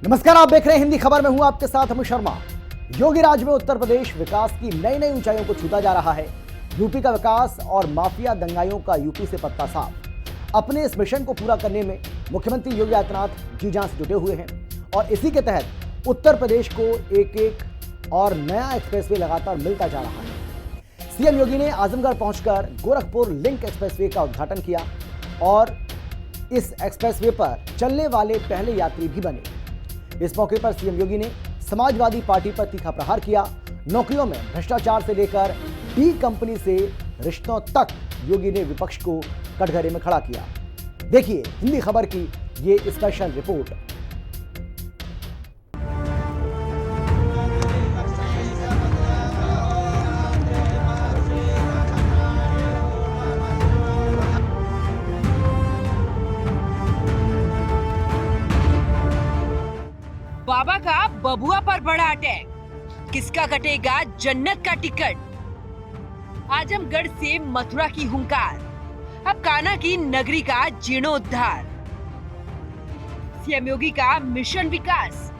नमस्कार, आप देख रहे हैं हिंदी खबर में हूं आपके साथ अमित शर्मा। योगी राज में उत्तर प्रदेश विकास की नई नई ऊंचाइयों को छूता जा रहा है। यूपी का विकास और माफिया दंगाइयों का यूपी से पत्ता साफ। अपने इस मिशन को पूरा करने में मुख्यमंत्री योगी आदित्यनाथ जी जान से जुटे हुए हैं और इसी के तहत उत्तर प्रदेश को एक एक और नया एक्सप्रेसवे लगातार मिलता जा रहा है। सीएम योगी ने आजमगढ़ पहुंचकर गोरखपुर लिंक एक्सप्रेसवे का उद्घाटन किया और इस एक्सप्रेसवे पर चलने वाले पहले यात्री भी बने। इस मौके पर सीएम योगी ने समाजवादी पार्टी पर तीखा प्रहार किया। नौकरियों में भ्रष्टाचार से लेकर डी कंपनी से रिश्तों तक योगी ने विपक्ष को कटघरे में खड़ा किया। देखिए हिंदी खबर की ये स्पेशल रिपोर्ट। बाबा का बबुआ पर बड़ा अटैक, किसका कटेगा जन्नत का टिकट। आजमगढ़ से मथुरा की हुंकार, अब कान्हा की नगरी का जीर्णोद्धार। सीएम योगी का मिशन विकास,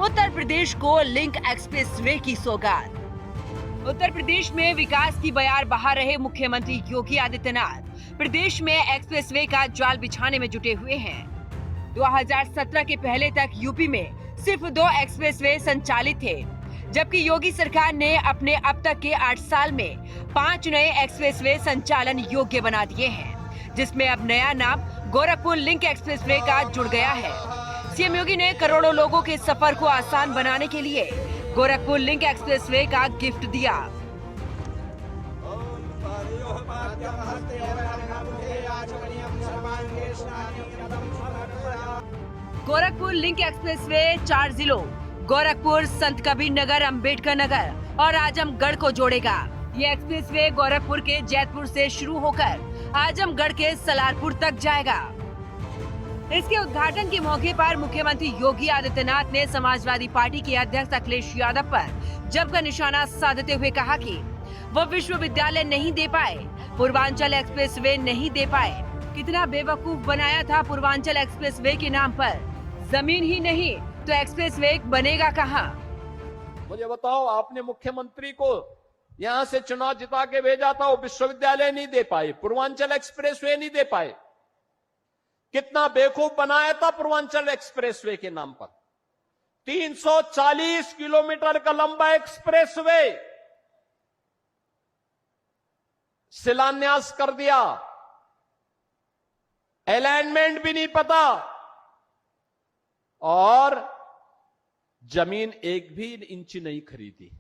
उत्तर प्रदेश को लिंक एक्सप्रेसवे की सौगात। उत्तर प्रदेश में विकास की बयार बहा रहे मुख्यमंत्री योगी आदित्यनाथ प्रदेश में एक्सप्रेसवे का जाल बिछाने में जुटे हुए हैं। 2017 के पहले तक यूपी में सिर्फ 2 एक्सप्रेसवे संचालित थे, जबकि योगी सरकार ने अपने अब तक के 8 साल में 5 नए एक्सप्रेसवे संचालन योग्य बना दिए हैं, जिसमें अब नया नाम गोरखपुर लिंक एक्सप्रेसवे का जुड़ गया है। सीएम योगी ने करोड़ों लोगों के सफर को आसान बनाने के लिए गोरखपुर लिंक एक्सप्रेसवे का गिफ्ट दिया। गोरखपुर लिंक एक्सप्रेसवे 4 जिलों गोरखपुर, संत कबीर नगर, अंबेडकर नगर और आजमगढ़ को जोड़ेगा। ये एक्सप्रेसवे गोरखपुर के जैतपुर से शुरू होकर आजमगढ़ के सलारपुर तक जाएगा। इसके उद्घाटन के मौके पर मुख्यमंत्री योगी आदित्यनाथ ने समाजवादी पार्टी के अध्यक्ष अखिलेश यादव पर जमकर निशाना साधते हुए कहा कि वो विश्वविद्यालय नहीं दे पाए, पूर्वांचल एक्सप्रेसवे नहीं दे पाए। कितना बेवकूफ बनाया था पूर्वांचल एक्सप्रेसवे के नाम पर। जमीन ही नहीं तो एक्सप्रेसवे बनेगा कहाँ? मुझे बताओ, आपने मुख्यमंत्री को यहां से चुनाव जिता के भेजा था, वो विश्वविद्यालय नहीं दे पाए, पूर्वांचल एक्सप्रेसवे नहीं दे पाए। कितना बेवकूफ बनाया था पूर्वांचल एक्सप्रेसवे के नाम पर। 340 किलोमीटर का लंबा एक्सप्रेसवे शिलान्यास कर दिया, अलाइनमेंट भी नहीं पता और जमीन एक भी इंच नहीं खरीदी।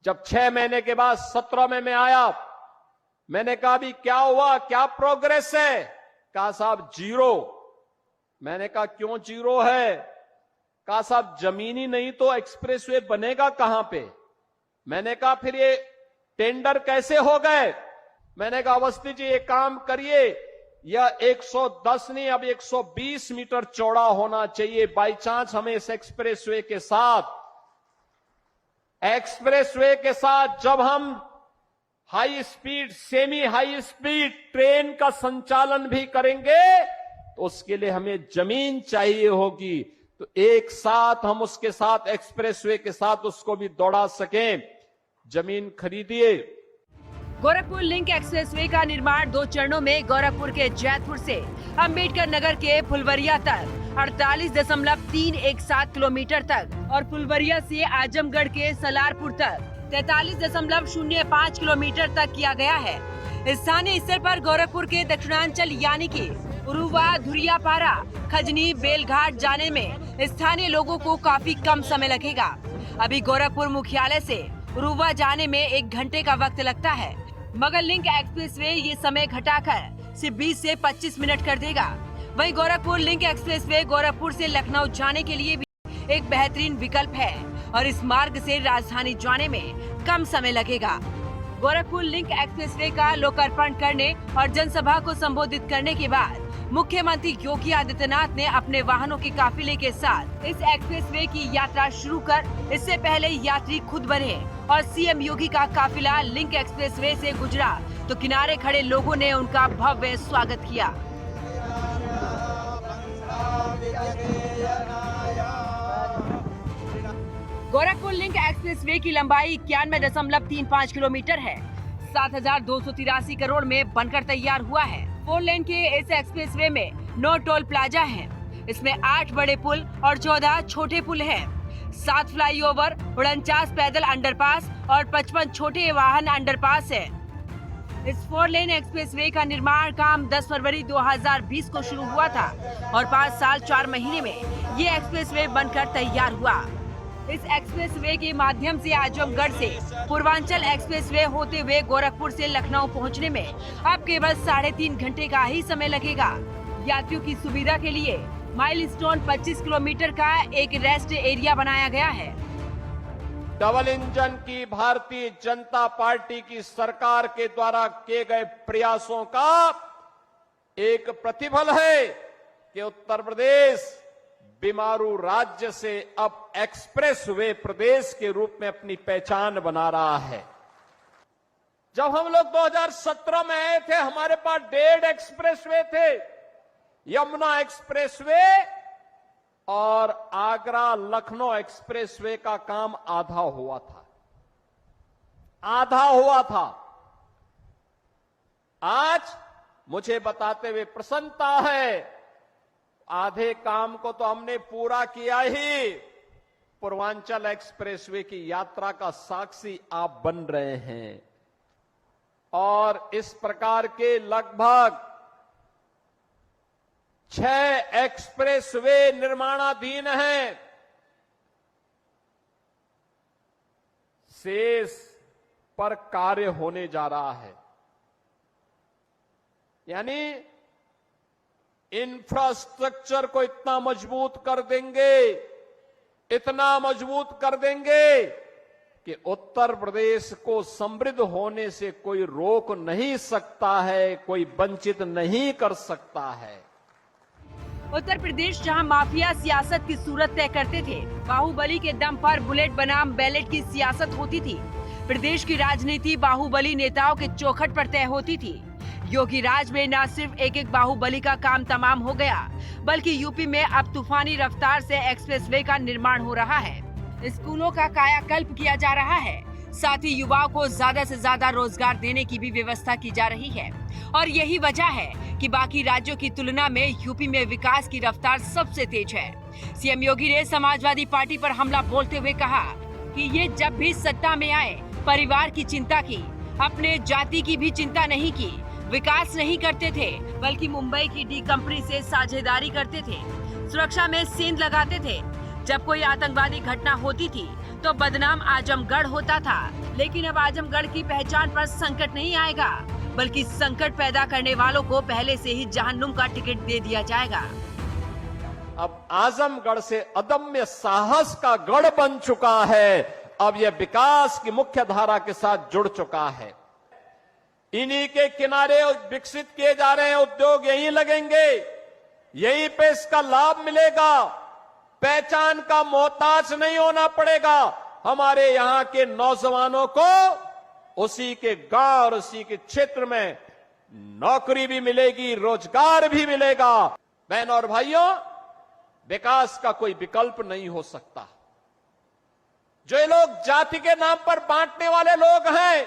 जब 6 महीने के बाद 17 में मैं आया, मैंने कहा भी क्या हुआ, क्या प्रोग्रेस है? कहा साहब जीरो। मैंने कहा क्यों जीरो है? कहा साहब जमीन ही नहीं तो एक्सप्रेसवे बनेगा कहां पे? मैंने कहा फिर ये टेंडर कैसे हो गए? मैंने कहा अवस्थी जी एक काम करिए, यह 110 नहीं अब 120 मीटर चौड़ा होना चाहिए। बाई चांस हमें इस एक्सप्रेसवे के साथ जब हम high speed, semi high speed train का संचालन भी करेंगे तो उसके लिए हमें जमीन चाहिए होगी, तो एक साथ हम उसके साथ एक्सप्रेसवे के साथ उसको भी दौड़ा सकें। जमीन खरीदिए। गोरखपुर लिंक एक्सप्रेसवे का निर्माण 2 चरणों में गोरखपुर के जैतपुर से अंबेडकर नगर के फुलवरिया तक 48.317 किलोमीटर तक और फुलवरिया से आजमगढ़ के सलारपुर तक 43.05 किलोमीटर तक किया गया है। स्थानीय स्तर पर गोरखपुर के दक्षिणांचल यानी कि उरुवा, धुरियापारा, खजनी, बेलघाट जाने में स्थानीय लोगों को काफी कम समय लगेगा। अभी गोरखपुर मुख्यालय से उरुवा जाने में 1 घंटे का वक्त लगता है, मगर लिंक एक्सप्रेसवे ये समय घटाकर सिर्फ 20 से 25 मिनट कर देगा। वहीं गोरखपुर लिंक एक्सप्रेसवे गोरखपुर से लखनऊ जाने के लिए भी एक बेहतरीन विकल्प है और इस मार्ग से राजधानी जाने में कम समय लगेगा। गोरखपुर लिंक एक्सप्रेसवे का लोकार्पण करने और जनसभा को संबोधित करने के बाद मुख्यमंत्री योगी आदित्यनाथ ने अपने वाहनों के काफिले के साथ इस एक्सप्रेसवे की यात्रा शुरू कर इससे पहले यात्री खुद बने और सीएम योगी का काफिला लिंक एक्सप्रेसवे से गुजरा तो किनारे खड़े लोगों ने उनका भव्य स्वागत किया। गोरखपुर लिंक एक्सप्रेसवे की लंबाई 91.35 किलोमीटर है। 7,283 करोड़ में बनकर तैयार हुआ है। 4 लेन के इस एक्सप्रेसवे में 9 टोल प्लाजा हैं। इसमें 8 बड़े पुल और 14 छोटे पुल हैं। 7 फ्लाईओवर, 49 पैदल अंडरपास और 55 छोटे वाहन अंडरपास है। इस 4 लेन एक्सप्रेसवे का निर्माण काम 10 फरवरी 2020 को शुरू हुआ था और 5 साल 4 महीने में ये एक्सप्रेसवे बनकर तैयार हुआ। इस एक्सप्रेसवे के माध्यम से आजमगढ़ से पूर्वांचल एक्सप्रेसवे होते हुए गोरखपुर से लखनऊ पहुंचने में अब केवल 3.5 घंटे का ही समय लगेगा। यात्रियों की सुविधा के लिए माइलस्टोन 25 किलोमीटर का एक रेस्ट एरिया बनाया गया है। डबल इंजन की भारतीय जनता पार्टी की सरकार के द्वारा किए गए प्रयासों का एक प्रतिफल है कि उत्तर प्रदेश बीमारू राज्य से अब एक्सप्रेसवे प्रदेश के रूप में अपनी पहचान बना रहा है। जब हम लोग 2017 में आए थे, हमारे पास 1.5 एक्सप्रेसवे थे, यमुना एक्सप्रेसवे और आगरा लखनऊ एक्सप्रेसवे का काम आधा हुआ था। आज मुझे बताते हुए प्रसन्नता है, आधे काम को तो हमने पूरा किया ही। पूर्वांचल एक्सप्रेसवे की यात्रा का साक्षी आप बन रहे हैं और इस प्रकार के लगभग 6 एक्सप्रेसवे निर्माणाधीन हैं। शेष पर कार्य होने जा रहा है। यानी इंफ्रास्ट्रक्चर को इतना मजबूत कर देंगे कि उत्तर प्रदेश को समृद्ध होने से कोई रोक नहीं सकता है, कोई वंचित नहीं कर सकता है। उत्तर प्रदेश जहां माफिया सियासत की सूरत तय करते थे, बाहुबली के दम पर बुलेट बनाम बैलेट की सियासत होती थी। प्रदेश की राजनीति बाहुबली नेताओं के चौखट पर तय होती थी। योगी राज में न सिर्फ एक बाहुबली का काम तमाम हो गया, बल्कि यूपी में अब तूफानी रफ्तार से एक्सप्रेसवे का निर्माण हो रहा है। स्कूलों का कायाकल्प किया जा रहा है, साथ ही युवाओं को ज्यादा से ज्यादा रोजगार देने की भी व्यवस्था की जा रही है। और यही वजह है कि बाकी राज्यों की तुलना में यूपी में विकास की रफ्तार सबसे तेज है। सीएम योगी ने समाजवादी पार्टी पर हमला बोलते हुए कहा कि ये जब भी सत्ता में आए परिवार की चिंता की, अपने जाति की भी चिंता नहीं की, विकास नहीं करते थे, बल्कि मुंबई की डी कंपनी से साझेदारी करते थे, सुरक्षा में सेंध लगाते थे। जब कोई आतंकवादी घटना होती थी तो बदनाम आजमगढ़ होता था, लेकिन अब आजमगढ़ की पहचान पर संकट नहीं आएगा, बल्कि संकट पैदा करने वालों को पहले से ही जहन्नुम का टिकट दे दिया जाएगा। अब आजमगढ़ से अदम्य साहस का गढ़ बन चुका है। अब यह विकास की मुख्य धारा के साथ जुड़ चुका है। इन्हीं के किनारे विकसित किए जा रहे हैं उद्योग, यहीं लगेंगे, यहीं पे इसका लाभ मिलेगा। पहचान का मोहताज नहीं होना पड़ेगा। हमारे यहाँ के नौजवानों को उसी के गांव और उसी के क्षेत्र में नौकरी भी मिलेगी, रोजगार भी मिलेगा। बहनों और भाइयों, विकास का कोई विकल्प नहीं हो सकता। जो ये लोग जाति के नाम पर बांटने वाले लोग हैं,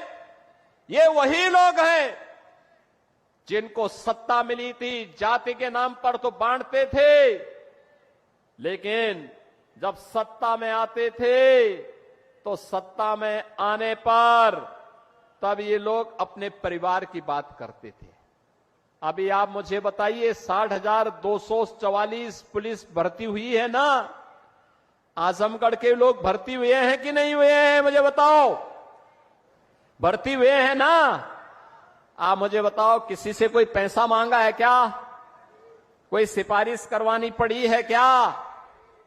ये वही लोग हैं जिनको सत्ता मिली थी, जाति के नाम पर तो बांटते थे, लेकिन जब सत्ता में आते थे तो सत्ता में आने पर तब ये लोग अपने परिवार की बात करते थे। अभी आप मुझे बताइए, 60,244 पुलिस भर्ती हुई है ना? आजमगढ़ के लोग भर्ती हुए हैं कि नहीं हुए हैं? मुझे बताओ, भर्ती हुए हैं ना? आप मुझे बताओ, किसी से कोई पैसा मांगा है क्या? कोई सिफारिश करवानी पड़ी है क्या?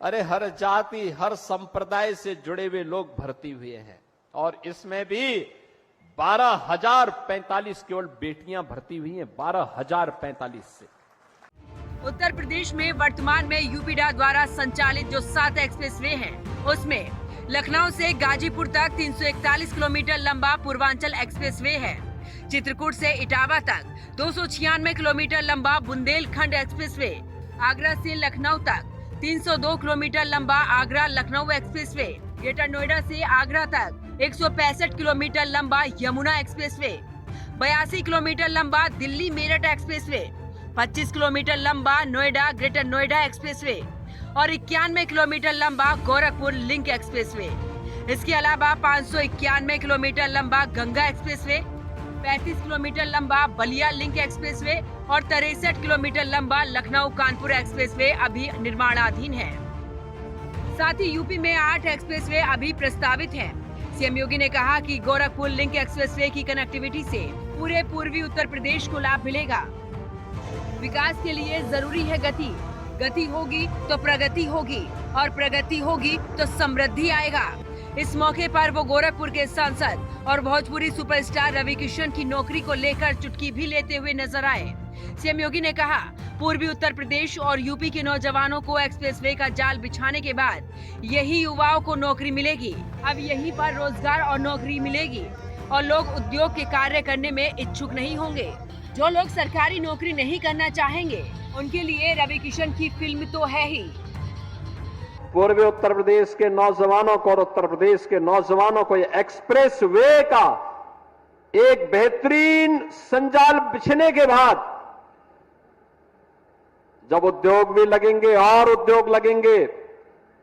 अरे हर जाति, हर संप्रदाय से जुड़े हुए लोग भर्ती हुए हैं और इसमें भी 12,045 केवल बेटियां भर्ती हुई हैं। 12,045 से। उत्तर प्रदेश में वर्तमान में यूपीडा द्वारा संचालित जो 7 एक्सप्रेसवे हैं, उसमें लखनऊ से गाजीपुर तक 341 किलोमीटर लंबा पूर्वांचल एक्सप्रेसवे है। चित्रकूट से इटावा तक 296 किलोमीटर लंबा बुंदेलखंड एक्सप्रेसवे, आगरा से लखनऊ तक 302 किलोमीटर लंबा आगरा लखनऊ एक्सप्रेसवे, ग्रेटर नोएडा से आगरा तक 165 किलोमीटर लंबा यमुना एक्सप्रेसवे, 82 किलोमीटर लंबा दिल्ली मेरठ एक्सप्रेसवे, 25 किलोमीटर लंबा नोएडा ग्रेटर नोएडा एक्सप्रेसवे और 91 किलोमीटर लंबा गोरखपुर लिंक एक्सप्रेसवे। इसके अलावा 591 किलोमीटर लंबा गंगा एक्सप्रेसवे, 35 किलोमीटर लंबा बलिया लिंक एक्सप्रेसवे और 63 किलोमीटर लंबा लखनऊ कानपुर एक्सप्रेसवे अभी निर्माणाधीन है। साथ ही यूपी में 8 एक्सप्रेसवे अभी प्रस्तावित हैं। सीएम योगी ने कहा कि गोरखपुर लिंक एक्सप्रेसवे की कनेक्टिविटी से पूरे पूर्वी उत्तर प्रदेश को लाभ मिलेगा। विकास के लिए जरूरी है गति, गति होगी तो प्रगति होगी और प्रगति होगी तो समृद्धि आएगा। इस मौके पर वो गोरखपुर के सांसद और भोजपुरी सुपरस्टार रवि किशन की नौकरी को लेकर चुटकी भी लेते हुए नजर आए। सीएम योगी ने कहा, पूर्वी उत्तर प्रदेश और यूपी के नौजवानों को एक्सप्रेसवे का जाल बिछाने के बाद यही युवाओं को नौकरी मिलेगी। अब यहीं पर रोजगार और नौकरी मिलेगी और लोग उद्योग के कार्य करने में इच्छुक नहीं होंगे। जो लोग सरकारी नौकरी नहीं करना चाहेंगे उनके लिए रवि किशन की फिल्म तो है ही। पूर्वी उत्तर प्रदेश के नौजवानों को और उत्तर प्रदेश के नौजवानों को एक्सप्रेस वे का एक बेहतरीन संजाल बिछने के बाद जब उद्योग भी लगेंगे और उद्योग लगेंगे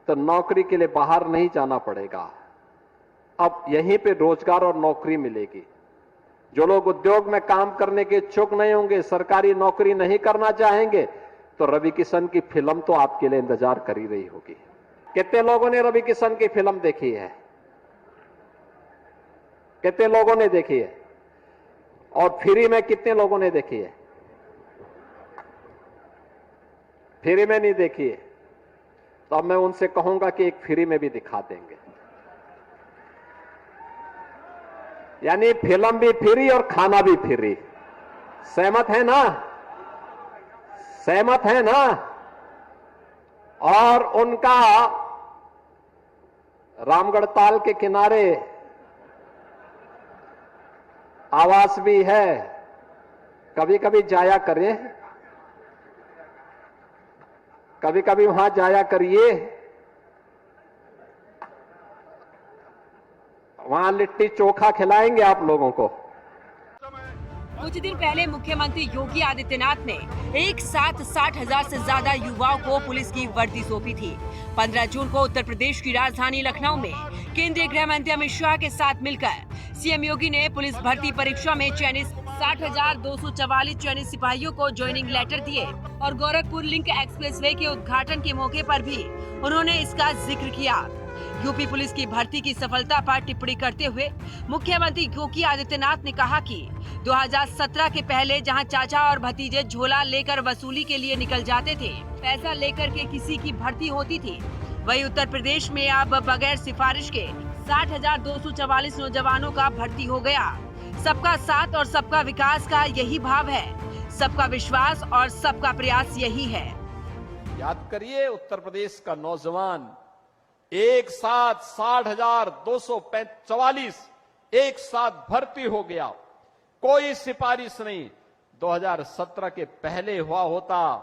तो नौकरी के लिए बाहर नहीं जाना पड़ेगा। अब यहीं पे रोजगार और नौकरी मिलेगी। जो लोग उद्योग में काम करने के इच्छुक नहीं होंगे, सरकारी नौकरी नहीं करना चाहेंगे, तो रवि किशन की फिल्म तो आपके लिए इंतजार कर ही रही होगी। कितने लोगों ने रवि किशन की फिल्म देखी है? कितने लोगों ने देखी है? और फ्री में कितने लोगों ने देखी है? फ्री में नहीं देखी है तो अब मैं उनसे कहूंगा कि एक फ्री में भी दिखा देंगे। यानी फिल्म भी फ्री और खाना भी फ्री। सहमत है ना? सहमत है ना? और उनका रामगढ़ ताल के किनारे आवास भी है। कभी कभी जाया करें, कभी कभी वहां जाया करिए। वहां लिट्टी चोखा खिलाएंगे आप लोगों को। कुछ दिन पहले मुख्यमंत्री योगी आदित्यनाथ ने एक साथ 60,000 से ज्यादा युवाओं को पुलिस की वर्दी सौंपी थी। 15 जून को उत्तर प्रदेश की राजधानी लखनऊ में केंद्रीय गृह मंत्री अमित शाह के साथ मिलकर सीएम योगी ने पुलिस भर्ती परीक्षा में चयनित 60,244 चयनित सिपाहियों को ज्वाइनिंग लेटर दिए और गोरखपुर लिंक एक्सप्रेसवे के उद्घाटन के मौके पर भी उन्होंने इसका जिक्र किया। यूपी पुलिस की भर्ती की सफलता पर टिप्पणी करते हुए मुख्यमंत्री योगी आदित्यनाथ ने कहा कि 2017 के पहले जहां चाचा और भतीजे झोला लेकर वसूली के लिए निकल जाते थे, पैसा लेकर के किसी की भर्ती होती थी, वही उत्तर प्रदेश में अब बगैर सिफारिश के 60,244 नौजवानों का भर्ती हो गया। सबका साथ और सबका विकास का यही भाव है, सबका विश्वास और सबका प्रयास यही है। याद करिए, उत्तर प्रदेश का नौजवान एक साथ 60,244 एक साथ भर्ती हो गया। कोई सिफारिश नहीं। 2017 के पहले हुआ होता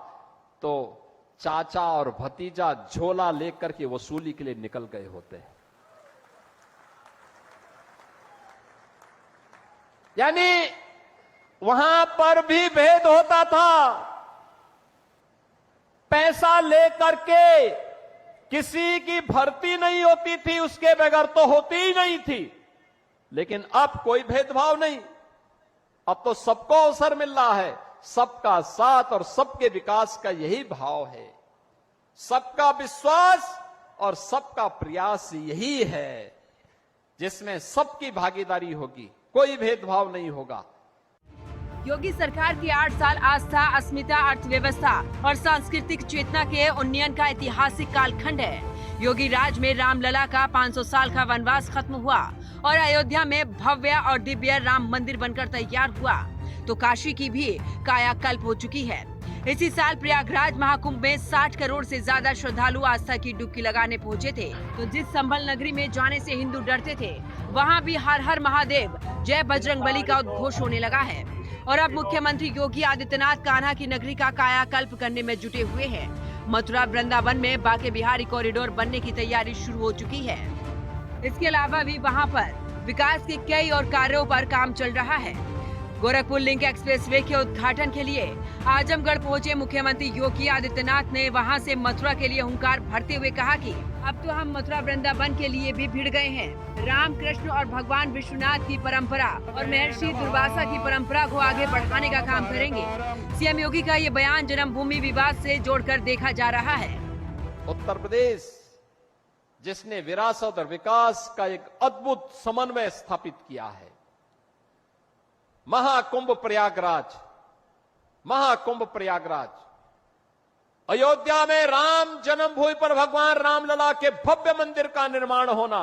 तो चाचा और भतीजा झोला लेकर के वसूली के लिए निकल गए होते। यानी वहां पर भी भेद होता था। पैसा लेकर के किसी की भर्ती नहीं होती थी, उसके बगैर तो होती ही नहीं थी। लेकिन अब कोई भेदभाव नहीं। अब तो सबको अवसर मिल रहा है। सबका साथ और सबके विकास का यही भाव है। सबका विश्वास और सबका प्रयास यही है, जिसमें सबकी भागीदारी होगी, कोई भेदभाव नहीं होगा। योगी सरकार की 8 साल आस्था, अस्मिता, अर्थव्यवस्था और सांस्कृतिक चेतना के उन्नयन का ऐतिहासिक कालखंड है। योगी राज में रामलला का 500 साल का वनवास खत्म हुआ और अयोध्या में भव्य और दिव्य राम मंदिर बनकर तैयार हुआ, तो काशी की भी कायाकल्प हो चुकी है। इसी साल प्रयागराज महाकुंभ में 60 करोड़ से ज्यादा श्रद्धालु आस्था की डुबकी लगाने पहुंचे थे। तो जिस संभल नगरी में जाने से हिंदू डरते थे, वहां भी हर हर महादेव, जय बजरंगबली का उद्घोष होने लगा है। और अब मुख्यमंत्री योगी आदित्यनाथ कान्हा की नगरी का कायाकल्प करने में जुटे हुए हैं। मथुरा वृंदावन में बांके बिहारी कॉरिडोर बनने की तैयारी शुरू हो चुकी है। इसके अलावा भी वहां पर विकास के कई और कार्यों पर काम चल रहा है। गोरखपुर लिंक एक्सप्रेसवे के उद्घाटन के लिए आजमगढ़ पहुंचे मुख्यमंत्री योगी आदित्यनाथ ने वहां से मथुरा के लिए हुंकार भरते हुए कहा कि अब तो हम मथुरा वृंदावन के लिए भी भिड़ गए हैं। राम कृष्ण और भगवान विश्वनाथ की परंपरा और महर्षि दुर्वासा की परंपरा को आगे बढ़ाने का काम करेंगे। सीएम योगी का ये बयान जन्मभूमि विवाद से जोड़कर देखा जा रहा है। उत्तर प्रदेश जिसने विरासत और विकास का एक अद्भुत समन्वय स्थापित किया है, महाकुंभ प्रयागराज, अयोध्या में राम जन्मभूमि पर भगवान रामलला के भव्य मंदिर का निर्माण होना,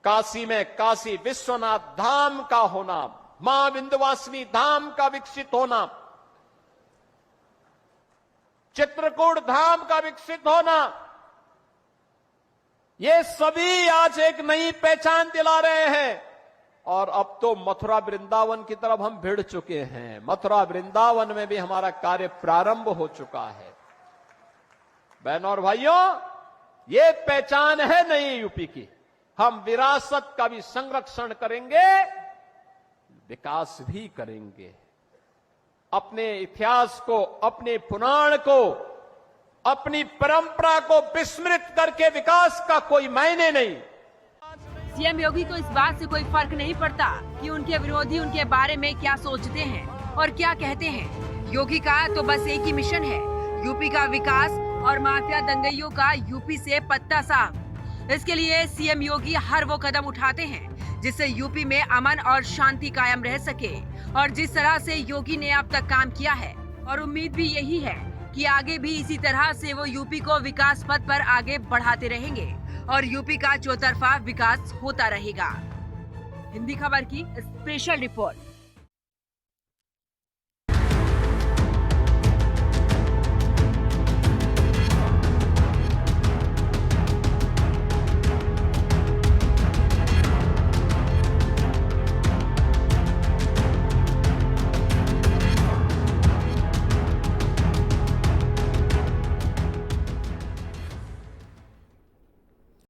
काशी में काशी विश्वनाथ धाम का होना, मां विंध्यवासिनी धाम का विकसित होना, चित्रकूट धाम का विकसित होना, ये सभी आज एक नई पहचान दिला रहे हैं। और अब तो मथुरा वृंदावन की तरफ हम भिड़ चुके हैं। मथुरा वृंदावन में भी हमारा कार्य प्रारंभ हो चुका है। बहनों और भाइयों, ये पहचान है नई यूपी की। हम विरासत का भी संरक्षण करेंगे, विकास भी करेंगे। अपने इतिहास को, अपने पुराण को, अपनी परंपरा को विस्मृत करके विकास का कोई मायने नहीं। सीएम योगी को इस बात से कोई फर्क नहीं पड़ता कि उनके विरोधी उनके बारे में क्या सोचते हैं और क्या कहते हैं। योगी का तो बस एक ही मिशन है, यूपी का विकास और माफिया दंगइयों का यूपी से पत्ता साफ। इसके लिए सीएम योगी हर वो कदम उठाते हैं जिससे यूपी में अमन और शांति कायम रह सके। और जिस तरह से योगी ने अब तक काम किया है, और उम्मीद भी यही है कि आगे भी इसी तरह से वो यूपी को विकास पथ पर आगे बढ़ाते रहेंगे और यूपी का चौतरफा विकास होता रहेगा। हिंदी खबर की स्पेशल रिपोर्ट।